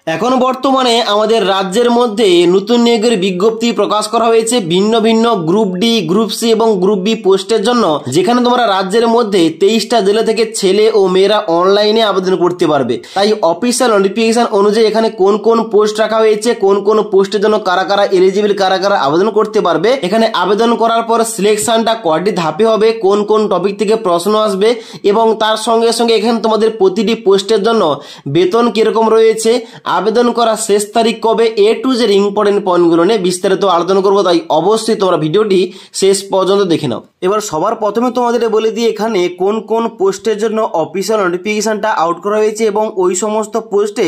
এখন বর্তমানে আমাদের রাজ্যের মধ্যে নতুন নিয়োগের বিজ্ঞপ্তি প্রকাশ করা হয়েছে ভিন্ন ভিন্ন গ্রুপ ডি, গ্রুপ সি এবং গ্রুপ বি পোস্টের জন্য, যেখানে তোমরা রাজ্যের মধ্যে 23টা জেলা থেকে ছেলে ও মেয়েরা অনলাইনে আবেদন করতে পারবে। তাই অফিসিয়াল নোটিফিকেশন অনুযায়ী এখানে কোন কোন পোস্ট রাখা হয়েছে, কোন কোন পোস্টের জন্য কারা কারা এলিজিবল, কারা কারা আবেদন করতে পারবে, এখানে আবেদন করার পর সিলেকশনটা কয়টি ধাপে হবে, কোন কোন টপিক থেকে প্রশ্ন আসবে এবং তার সঙ্গে সঙ্গে এখানে তোমাদের প্রতিটি পোস্টের জন্য বেতন কিরকম রয়েছে, আবেদন করার শেষ তারিখ কবে, এ টু জেড ইম্পর্টেন্ট পয়েন্টগুলো নিয়ে বিস্তারিত আলোচনা করবো। তাই অবশ্যই তোমরা ভিডিওটি শেষ পর্যন্ত দেখে নাও। এবার সবার প্রথমে তোমাদের বলে দিই এখানে কোন কোন পোস্টের জন্য অফিসিয়াল নোটিফিকেশনটা আউট করা হয়েছে এবং ওই সমস্ত পোস্টে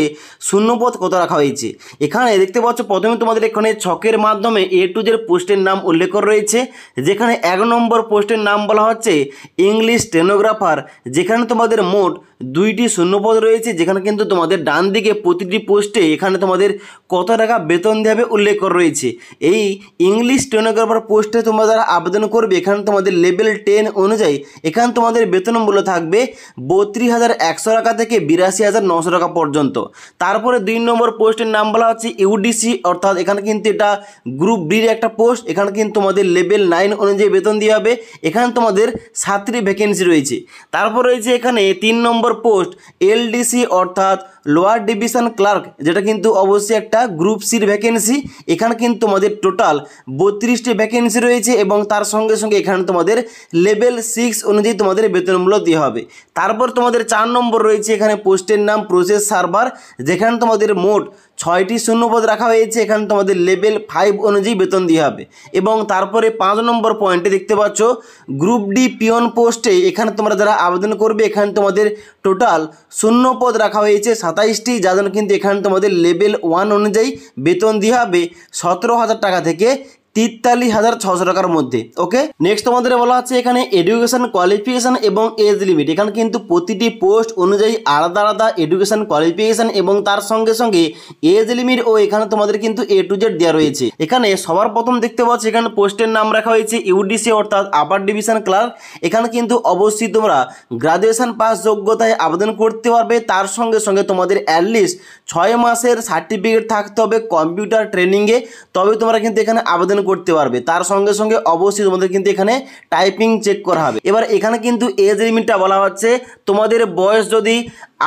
শূন্যপদ কত রাখা হয়েছে। এখানে দেখতে পাচ্ছ প্রথমে তোমাদের এখানে ছকের মাধ্যমে এ টু জেড পোস্টের নাম উল্লেখ করা রয়েছে, যেখানে 1 নম্বর পোস্টের নাম বলা হচ্ছে ইংলিশ স্টেনোগ্রাফার, যেখানে তোমাদের মোট 2টি শূন্যপদ রয়েছে, যেখানে কিন্তু তোমাদের ডান দিকে প্রতিটি পোস্টে এখানে তোমাদের কত টাকা বেতন দেবে উল্লেখ করা রয়েছে। এই ইংলিশ স্টেনোগ্রাফার পোস্টে তোমরা যারা আবেদন করবে এখানে তোমাদের লেভেল 10 অনুযায়ী এখানে তোমাদের বেতন মূল্য থাকবে 32,100 টাকা থেকে 82,900 টাকা পর্যন্ত। তারপরে 2 নম্বর পোস্টের নাম বলা হচ্ছে ইউডিসি, অর্থাৎ এখানে কিন্তু এটা গ্রুপ ডির একটা পোস্ট, এখানে কিন্তু তোমাদের লেভেল 9 অনুযায়ী বেতন দেওয়া হবে। এখানে তোমাদের 7টি ভ্যাকেন্সি রয়েছে। তারপর রয়েছে এখানে 3 নম্বর পোস্ট এলডিসি, অর্থাৎ লোয়ার ডিভিশন ক্লার্ক, যেটা কিন্তু অবশ্যই একটা গ্রুপ সির ভ্যাকেন্সি। এখানে কিন্তু তোমাদের টোটাল 32টি ভ্যাকেন্সি রয়েছে এবং তার সঙ্গে সঙ্গে এখানে তোমাদের লেভেল 6 অনুযায়ী তোমাদের বেতনমূল্য দেওয়া হবে। তারপর তোমাদের 4 নম্বর রয়েছে এখানে পোস্টের নাম প্রসেস সার্ভার, যেখানে তোমাদের মোট 6টি শূন্যপদ রাখা হয়েছে, এখানে তোমাদের লেভেল 5 অনুযায়ী বেতন দেওয়া হবে। এবং তারপরে 5 নম্বর পয়েন্টে দেখতে পাচ্ছ গ্রুপ ডি পিয়ন পোস্টে এখানে তোমরা যারা আবেদন করবে এখানে তোমাদের টোটাল শূন্যপদ রাখা হয়েছে 27টি, যার জন্য কিন্তু এখানে তোমাদের লেভেল 1 অনুযায়ী বেতন দেওয়া হবে 17,000 টাকা থেকে 43,600 টাকার মধ্যে। ওকে, নেক্সট তোমাদের বলা হচ্ছে এখানে এডুকেশন কোয়ালিফিকেশন এবং এজ লিমিট। এখানে কিন্তু প্রতিটি পোস্ট অনুযায়ী আলাদা আলাদা এডুকেশন কোয়ালিফিকেশন এবং তার সঙ্গে সঙ্গে এজ লিমিট ও এখানে তোমাদের কিন্তু এ টু জেড দেওয়া রয়েছে। এখানে সবার প্রথম দেখতে পাচ্ছি এখানে পোস্টের নাম রাখা হয়েছে ইউডিসি, অর্থাৎ আপার ডিভিশন ক্লার্ক। এখানে কিন্তু অবশ্যই তোমরা গ্রাজুয়েশন পাস যোগ্যতায় আবেদন করতে পারবে, তার সঙ্গে সঙ্গে তোমাদের অ্যাটলিস্ট 6 মাসের সার্টিফিকেট থাকতে হবে কম্পিউটার ট্রেনিংয়ে, তবে তোমরা কিন্তু এখানে আবেদন করতে পারবে। তার সঙ্গে সঙ্গে অবশ্যই তোমাদের কিন্তু এখানে টাইপিং চেক করা হবে। এবার এখানে কিন্তু এজ লিমিটটা বলা হচ্ছে তোমাদের বয়স যদি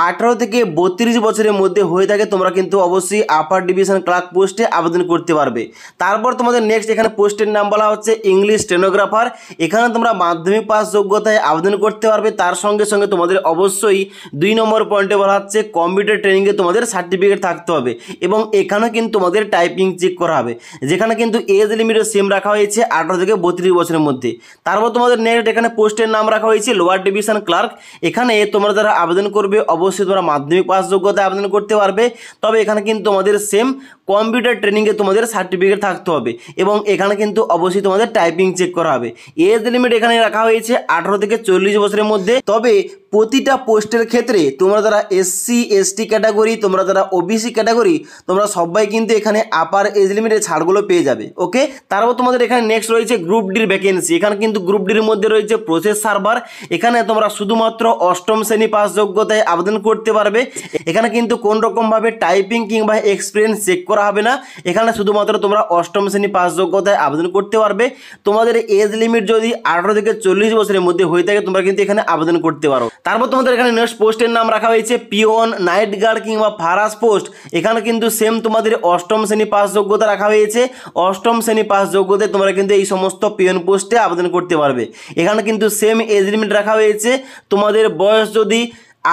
18 থেকে 32 বছরের মধ্যে হয়ে থাকে তোমরা কিন্তু অবশ্যই আপার ডিভিশন ক্লার্ক পোস্টে আবেদন করতে পারবে। তারপর তোমাদের নেক্সট এখানে পোস্টের নাম বলা হচ্ছে ইংলিশ স্টেনোগ্রাফার। এখানে তোমরা মাধ্যমিক পাস যোগ্যতায় আবেদন করতে পারবে, তার সঙ্গে সঙ্গে তোমাদের অবশ্যই 2 নম্বর পয়েন্টে বলা হচ্ছে কম্পিউটার ট্রেনিংয়ে তোমাদের সার্টিফিকেট থাকতে হবে এবং এখানে কিন্তু তোমাদের টাইপিং চেক করা হবে, যেখানে কিন্তু এজ লিমিটও সেম রাখা হয়েছে 18 থেকে 32 বছরের মধ্যে। তারপর তোমাদের নেক্সট এখানে পোস্টের নাম রাখা হয়েছে লোয়ার ডিভিশন ক্লার্ক। এখানে তোমরা যারা আবেদন করবে অবশ্যই তোমরা মাধ্যমিক পাস যোগ্যতায় আবেদন করতে পারবে, তবে এখানে কিন্তু তোমাদের সেম কম্পিউটার ট্রেনিংয়ে তোমাদের সার্টিফিকেট থাকতে হবে এবং এখানে কিন্তু অবশ্যই তোমাদের টাইপিং চেক করা হবে। এজ লিমিট এখানে রাখা হয়েছে 18 থেকে 40 বছরের মধ্যে। তবে প্রতিটা পোস্টের ক্ষেত্রে তোমরা যারা এসসি এসটি ক্যাটাগরি, তোমরা যারা ওবিসি ক্যাটাগরি, তোমরা সবাই কিন্তু এখানে আপার এজ লিমিটের ছাড়গুলো পেয়ে যাবে। ওকে, তারপর তোমাদের এখানে নেক্সট রয়েছে গ্রুপ ডির ভ্যাকেন্সি। এখানে কিন্তু গ্রুপ ডির মধ্যে রয়েছে প্রসেস সার্ভার। এখানে তোমরা শুধুমাত্র 8ম শ্রেণী পাস যোগ্যতায় আবেদন করতে পারবে। এখানে কিন্তু কোন রকমভাবে টাইপিং কিংবা এক্সপিরিয়েন্স চেক করা হবে না, এখানে শুধুমাত্র তোমরা 8ম শ্রেণী পাস যোগ্যতায় আবেদন করতে পারবে। তোমাদের এজ লিমিট যদি 18 থেকে 40 বছরের মধ্যে হয়ে থাকে তোমরা কিন্তু এখানে আবেদন করতে পারো। তারপর তোমাদের এখানে নেক্সট পোস্টের নাম রাখা হয়েছে পিওন, নাইট গার্ড কিংবা ফারাস পোস্ট। এখানে কিন্তু সেম তোমাদের 8ম শ্রেণী পাস যোগ্যতা রাখা হয়েছে। 8ম শ্রেণী পাস যোগ্যতায় তোমরা কিন্তু এই সমস্ত পিওন পোস্টে আবেদন করতে পারবে। এখানে কিন্তু সেম এজ লিমিট রাখা হয়েছে। তোমাদের বয়স যদি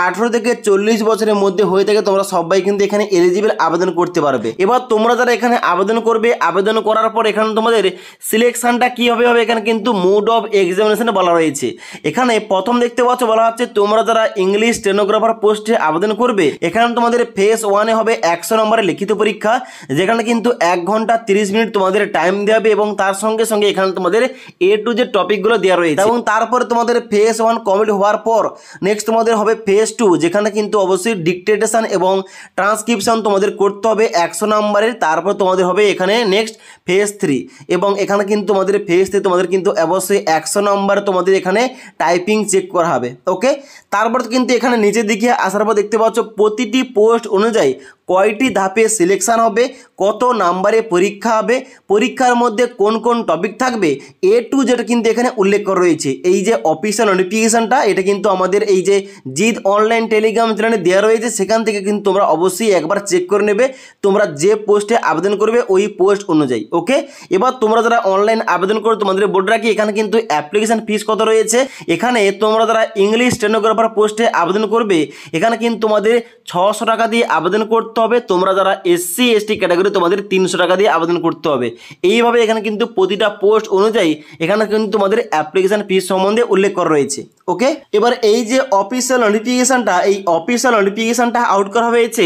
18 থেকে 40 বছরের মধ্যে হয়ে থাকে তোমরা সবাই কিন্তু এখানে এলিজিবল আবেদন করতে পারবে। এবার তোমরা যারা এখানে আবেদন করবে, আবেদন করার পর এখানে তোমাদের সিলেকশনটা কীভাবে হবে এখানে কিন্তু মোড অফ এক্সামিনেশন বলা রয়েছে। এখানে প্রথম দেখতে পাচ্ছ বলা হচ্ছে তোমরা যারা ইংলিশ স্টেনোগ্রাফার পোস্টে আবেদন করবে এখানে তোমাদের ফেজ 1-এ হবে 100 নম্বরের লিখিত পরীক্ষা, যেখানে কিন্তু 1 ঘন্টা 30 মিনিট তোমাদের টাইম দেওয়া হবে এবং তার সঙ্গে সঙ্গে এখানে তোমাদের এ টু জেড টপিকগুলো দেওয়া রয়েছে। এবং তারপরে তোমাদের ফেজ 1 কমপ্লিট হওয়ার পর নেক্সট তোমাদের হবে ফেজ 2, যেখানে কিন্তু অবশ্যই ডিকটেশন এবং ট্রান্সক্রিপশন তোমাদের করতে হবে 100 নম্বরের। তারপর তোমাদের হবে এখানে নেক্সট ফেজ 3 এবং এখানে কিন্তু তোমাদের ফেজ 3 তোমাদের কিন্তু অবশ্যই 100 নম্বর তোমাদের এখানে টাইপিং চেক করা হবে। ওকে, তারপর কিন্তু এখানে নিচের দিকে আসার পর দেখতে পাচ্ছ প্রতিটি পোস্ট অনুযায়ী কয়টি ধাপে সিলেকশন হবে, কত নাম্বারে পরীক্ষা হবে, পরীক্ষার মধ্যে কোন কোন টপিক থাকবে, A to Z কিন্তু এখানে উল্লেখ করা রয়েছে। এই যে অফিসিয়াল নোটিফিকেশনটা এটা কিন্তু আমাদের এই যে জিদ অনলাইন টেলিগ্রাম চ্যানেলে দেওয়া রয়েছে, সেখান থেকে কিন্তু তোমরা অবশ্যই একবার চেক করে নেবে তোমরা যে পোস্টে আবেদন করবে ওই পোস্ট অনুযায়ী। ওকে, এবার তোমরা যারা অনলাইন আবেদন করো তোমাদের বলে রাখি এখানে কিন্তু অ্যাপ্লিকেশন ফিস কত রয়েছে। এখানে তোমরা যারা ইংলিশ স্টেনোগ্রাফার পোস্টে আবেদন করবে এখানে কিন্তু তোমাদের 600 টাকা দিয়ে আবেদন করতে হবে। তোমরা যারা SC ST ক্যাটাগরি তোমাদের 300 টাকা দিয়ে আবেদন করতে হবে। এইভাবে এখানে কিন্তু প্রতিটা পোস্ট অনুযায়ী এখানে কিন্তু তোমাদের অ্যাপ্লিকেশন ফিস সম্বন্ধে উল্লেখ করা রয়েছে। ওকে, এবার এই যে অফিসিয়াল নোটিফিকেশনটা, এই অফিসিয়াল নোটিফিকেশনটা আউট করা হয়েছে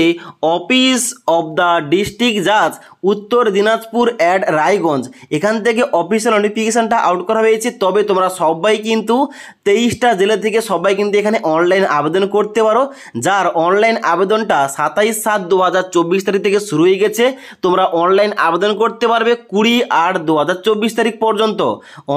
অফিস অফ দ্য ডিস্ট্রিক্ট জাজ উত্তর দিনাজপুর অ্যাট রায়গঞ্জ, এখান থেকে অফিসিয়াল নোটিফিকেশনটা আউট করা হয়েছে। তবে তোমরা সবাই কিন্তু 23টা জেলা থেকে সবাই কিন্তু এখানে অনলাইন আবেদন করতে পারো, যার অনলাইন আবেদনটা 27/7/2024 তারিখ থেকে শুরু হয়ে গেছে। তোমরা অনলাইন আবেদন করতে পারবে 20/8/2024 তারিখ পর্যন্ত।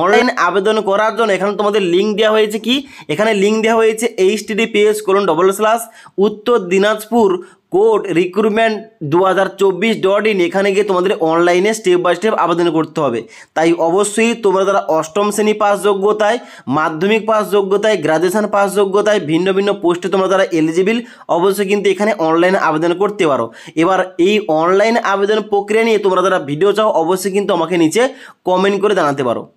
অনলাইন আবেদন করার জন্য এখানে তোমাদের লিঙ্ক দেওয়া হয়েছে, কি এখানে লিঙ্ক দেওয়া হয়েছে https:// উত্তর দিনাজপুর কোড রিক্রুটমেন্ট 2024.in, এখানে গিয়ে তোমাদের অনলাইনে স্টেপ বাই স্টেপ আবেদন করতে হবে। তাই অবশ্যই তোমরা যারা অষ্টম শ্রেণী পাস যোগ্যতায়, মাধ্যমিক পাস যোগ্যতায়, গ্রাজুয়েশন পাস যোগ্যতায় ভিন্ন ভিন্ন পোস্টে তোমরা যারা এলিজিবল অবশ্যই কিন্তু এখানে অনলাইন আবেদন করতে পারো। এবার এই অনলাইন আবেদন প্রক্রিয়া নিয়ে তোমরা যারা ভিডিও চাও অবশ্যই কিন্তু আমাকে নিচে কমেন্ট করে জানাতে পারো।